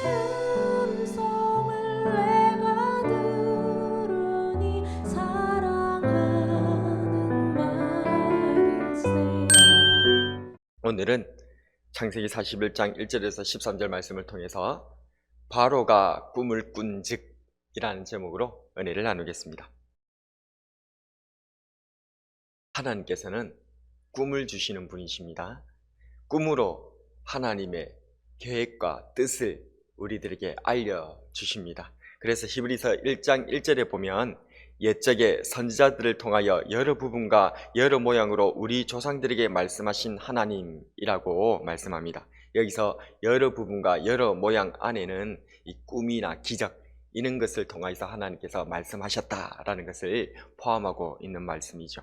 음성을 내가 들으니 사랑하는 말일세. 오늘은 창세기 41장 1절에서 13절 말씀을 통해서 바로가 꿈을 꾼즉이라는 제목으로 은혜를 나누겠습니다. 하나님께서는 꿈을 주시는 분이십니다. 꿈으로 하나님의 계획과 뜻을 우리들에게 알려주십니다. 그래서 히브리서 1장 1절에 보면 옛적에 선지자들을 통하여 여러 부분과 여러 모양으로 우리 조상들에게 말씀하신 하나님이라고 말씀합니다. 여기서 여러 부분과 여러 모양 안에는 이 꿈이나 기적 이런 것을 통해서 하나님께서 말씀하셨다라는 것을 포함하고 있는 말씀이죠.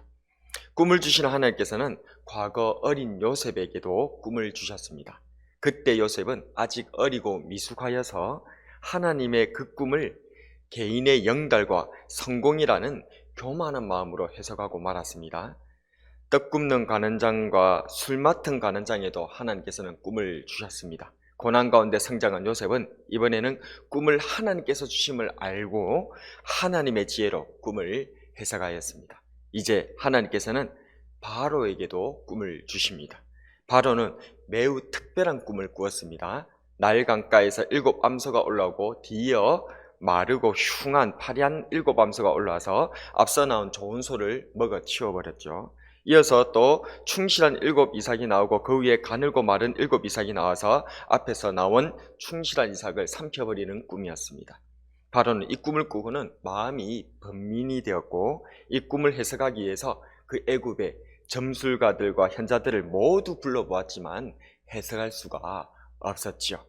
꿈을 주시는 하나님께서는 과거 어린 요셉에게도 꿈을 주셨습니다. 그때 요셉은 아직 어리고 미숙하여서 하나님의 그 꿈을 개인의 영달과 성공이라는 교만한 마음으로 해석하고 말았습니다. 떡 굽는 관원장과 술 맡은 관원장에도 하나님께서는 꿈을 주셨습니다. 고난 가운데 성장한 요셉은 이번에는 꿈을 하나님께서 주심을 알고 하나님의 지혜로 꿈을 해석하였습니다. 이제 하나님께서는 바로에게도 꿈을 주십니다. 바로는 매우 특별한 꿈을 꾸었습니다. 나일 강가에서 7 암소가 올라오고 뒤이어 마르고 흉한 파리한 7 암소가 올라와서 앞서 나온 좋은 소를 먹어 치워버렸죠. 이어서 또 충실한 7 이삭이 나오고 그 위에 가늘고 마른 7 이삭이 나와서 앞에서 나온 충실한 이삭을 삼켜버리는 꿈이었습니다. 바로는 이 꿈을 꾸고는 마음이 번민이 되었고 이 꿈을 해석하기 위해서 그 애굽의 점술가들과 현자들을 모두 불러보았지만 해석할 수가 없었지요.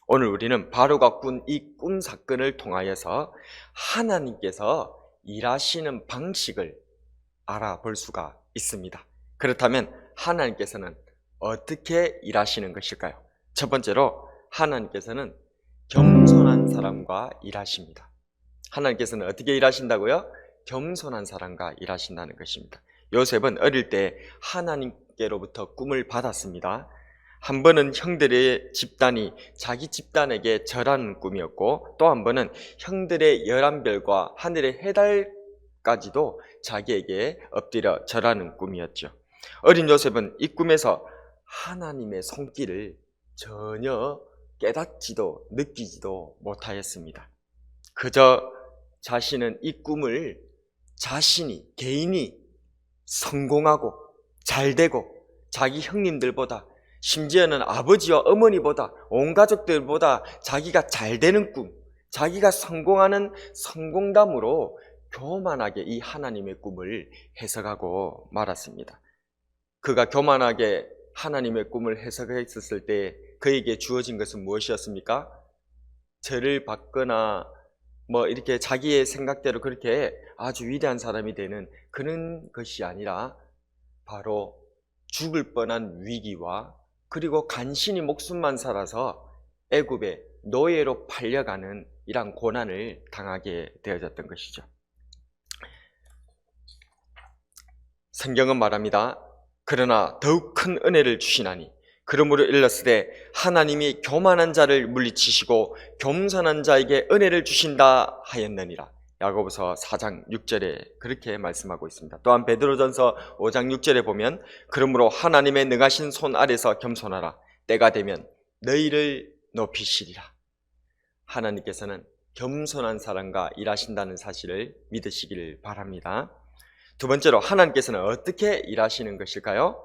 오늘 우리는 바로가 꾼 이 꿈 사건을 통하여서 하나님께서 일하시는 방식을 알아볼 수가 있습니다. 그렇다면 하나님께서는 어떻게 일하시는 것일까요? 첫 번째로 하나님께서는 겸손한 사람과 일하십니다. 하나님께서는 어떻게 일하신다고요? 겸손한 사람과 일하신다는 것입니다. 요셉은 어릴 때 하나님께로부터 꿈을 받았습니다. 한 번은 형들의 집단이 자기 집단에게 절하는 꿈이었고 또 한 번은 형들의 11별과 하늘의 해달까지도 자기에게 엎드려 절하는 꿈이었죠. 어린 요셉은 이 꿈에서 하나님의 손길을 전혀 깨닫지도 느끼지도 못하였습니다. 그저 자신은 이 꿈을 자신이 개인이 성공하고 잘되고 자기 형님들보다 심지어는 아버지와 어머니보다 온 가족들보다 자기가 잘되는 꿈, 자기가 성공하는 성공담으로 교만하게 이 하나님의 꿈을 해석하고 말았습니다. 그가 교만하게 하나님의 꿈을 해석했었을 때 그에게 주어진 것은 무엇이었습니까? 죄를 받거나 이렇게 자기의 생각대로 그렇게 아주 위대한 사람이 되는 그런 것이 아니라 바로 죽을 뻔한 위기와 그리고 간신히 목숨만 살아서 애굽의 노예로 팔려가는 이러한 고난을 당하게 되어졌던 것이죠. 성경은 말합니다. 그러나 더욱 큰 은혜를 주시나니 그러므로 일렀으되 하나님이 교만한 자를 물리치시고 겸손한 자에게 은혜를 주신다 하였느니라. 야고보서 4장 6절에 그렇게 말씀하고 있습니다. 또한 베드로전서 5장 6절에 보면 그러므로 하나님의 능하신 손 아래서 겸손하라. 때가 되면 너희를 높이시리라. 하나님께서는 겸손한 사람과 일하신다는 사실을 믿으시기를 바랍니다. 두 번째로 하나님께서는 어떻게 일하시는 것일까요?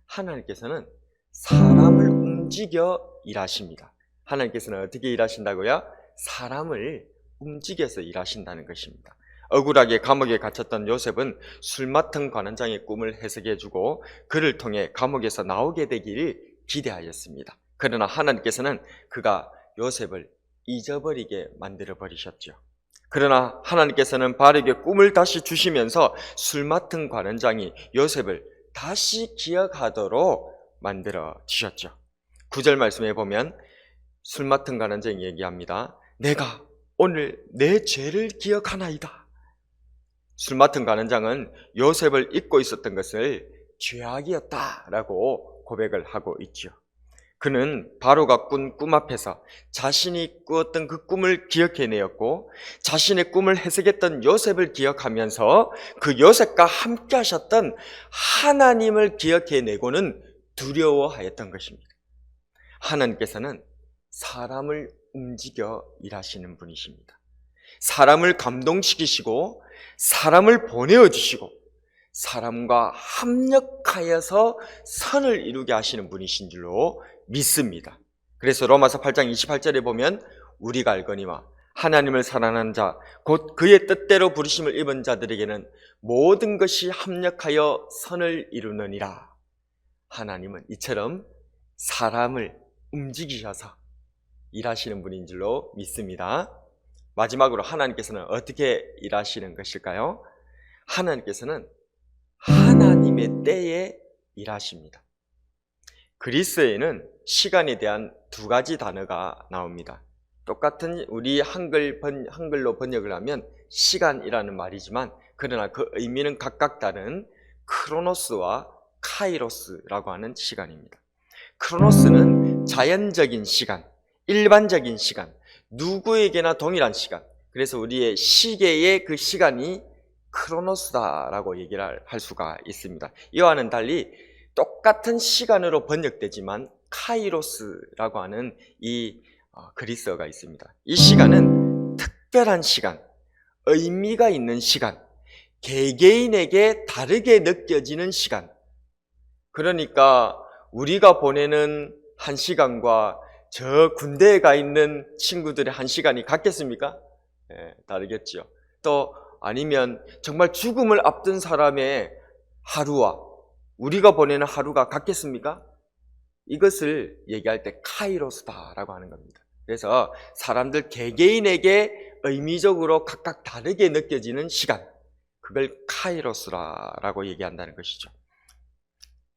하나님께서는 사람을 움직여 일하십니다. 하나님께서는 어떻게 일하신다고요? 사람을 움직여서 일하신다는 것입니다. 억울하게 감옥에 갇혔던 요셉은 술 맡은 관원장의 꿈을 해석해주고 그를 통해 감옥에서 나오게 되기를 기대하였습니다. 그러나 하나님께서는 그가 요셉을 잊어버리게 만들어 버리셨죠. 그러나 하나님께서는 바로에게 꿈을 다시 주시면서 술 맡은 관원장이 요셉을 다시 기억하도록 만들어 주셨죠. 9절 말씀에 보면 술 맡은 관원장이 얘기합니다. 내가 오늘 내 죄를 기억하나이다. 술 맡은 관원장은 요셉을 잊고 있었던 것을 죄악이었다라고 고백을 하고 있죠. 그는 바로가 꾼 꿈 앞에서 자신이 꾸었던 그 꿈을 기억해내었고 자신의 꿈을 해석했던 요셉을 기억하면서 그 요셉과 함께 하셨던 하나님을 기억해내고는 두려워하였던 것입니다. 하나님께서는 사람을 움직여 일하시는 분이십니다. 사람을 감동시키시고 사람을 보내어 주시고 사람과 합력하여서 선을 이루게 하시는 분이신 줄로 믿습니다. 그래서 로마서 8장 28절에 보면 우리가 알거니와 하나님을 사랑하는 자 곧 그의 뜻대로 부르심을 입은 자들에게는 모든 것이 합력하여 선을 이루느니라. 하나님은 이처럼 사람을 움직이셔서 일하시는 분인 줄로 믿습니다. 마지막으로 하나님께서는 어떻게 일하시는 것일까요? 하나님께서는 하나님의 때에 일하십니다. 그리스어에는 시간에 대한 두 가지 단어가 나옵니다. 똑같은 우리 한글로 번역을 하면 시간이라는 말이지만 그러나 그 의미는 각각 다른 크로노스와 카이로스라고 하는 시간입니다. 크로노스는 자연적인 시간, 일반적인 시간, 누구에게나 동일한 시간. 그래서 우리의 시계의 그 시간이 크로노스다라고 얘기를 할 수가 있습니다. 이와는 달리 똑같은 시간으로 번역되지만 카이로스라고 하는 이 그리스어가 있습니다. 이 시간은 특별한 시간, 의미가 있는 시간, 개개인에게 다르게 느껴지는 시간. 그러니까 우리가 보내는 한 시간과 저 군대에 가 있는 친구들의 한 시간이 같겠습니까? 다르겠죠. 또 아니면 정말 죽음을 앞둔 사람의 하루와 우리가 보내는 하루가 같겠습니까? 이것을 얘기할 때 카이로스다라고 하는 겁니다. 그래서 사람들 개개인에게 의미적으로 각각 다르게 느껴지는 시간, 그걸 카이로스라고 얘기한다는 것이죠.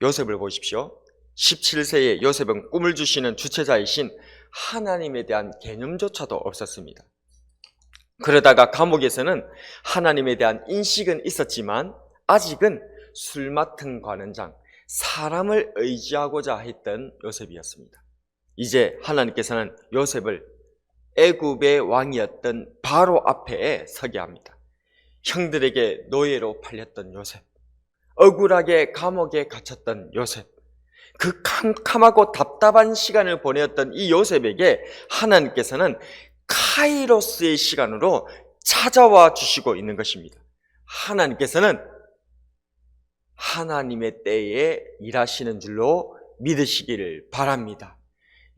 요셉을 보십시오. 17세의 요셉은 꿈을 주시는 주체자이신 하나님에 대한 개념조차도 없었습니다. 그러다가 감옥에서는 하나님에 대한 인식은 있었지만 아직은 술 맡은 관원장, 사람을 의지하고자 했던 요셉이었습니다. 이제 하나님께서는 요셉을 애굽의 왕이었던 바로 앞에 서게 합니다. 형들에게 노예로 팔렸던 요셉, 억울하게 감옥에 갇혔던 요셉, 그 캄캄하고 답답한 시간을 보내었던 이 요셉에게 하나님께서는 카이로스의 시간으로 찾아와 주시고 있는 것입니다. 하나님께서는 하나님의 때에 일하시는 줄로 믿으시기를 바랍니다.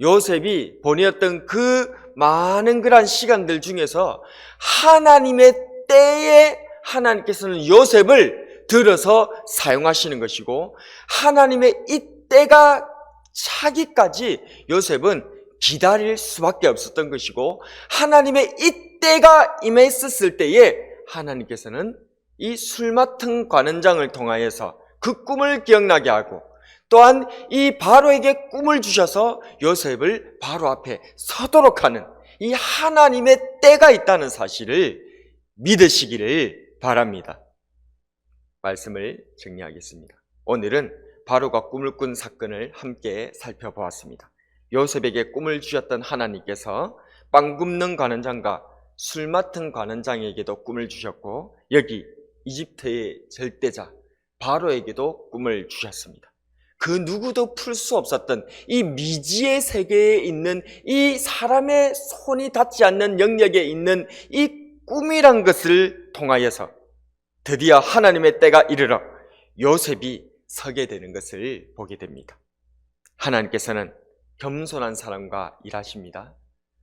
요셉이 보내었던 그 많은 그런 시간들 중에서 하나님의 때에 하나님께서는 요셉을 들어서 사용하시는 것이고 하나님의 이 때가 차기까지 요셉은 기다릴 수밖에 없었던 것이고 하나님의 이 때가 임했었을 때에 하나님께서는 이 술 맡은 관원장을 통하여서 그 꿈을 기억나게 하고 또한 이 바로에게 꿈을 주셔서 요셉을 바로 앞에 서도록 하는 이 하나님의 때가 있다는 사실을 믿으시기를 바랍니다. 말씀을 정리하겠습니다. 오늘은 바로가 꿈을 꾼 사건을 함께 살펴보았습니다. 요셉에게 꿈을 주셨던 하나님께서 빵 굽는 관원장과 술 맡은 관원장에게도 꿈을 주셨고 여기 이집트의 절대자 바로에게도 꿈을 주셨습니다. 그 누구도 풀 수 없었던 이 미지의 세계에 있는 이 사람의 손이 닿지 않는 영역에 있는 이 꿈이란 것을 통하여서 드디어 하나님의 때가 이르러 요셉이 서게 되는 것을 보게 됩니다. 하나님께서는 겸손한 사람과 일하십니다.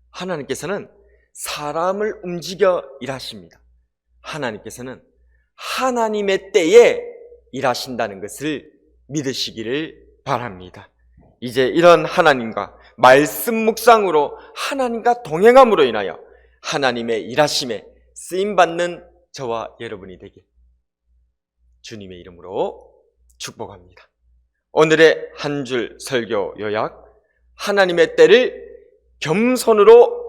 하나님께서는 사람을 움직여 일하십니다. 하나님께서는 하나님의 때에 일하신다는 것을 믿으시기를 바랍니다. 이제 이런 하나님과 말씀 묵상으로 하나님과 동행함으로 인하여 하나님의 일하심에 쓰임받는 저와 여러분이 되길 주님의 이름으로 축복합니다. 오늘의 한 줄 설교 요약, 하나님의 때를 겸손으로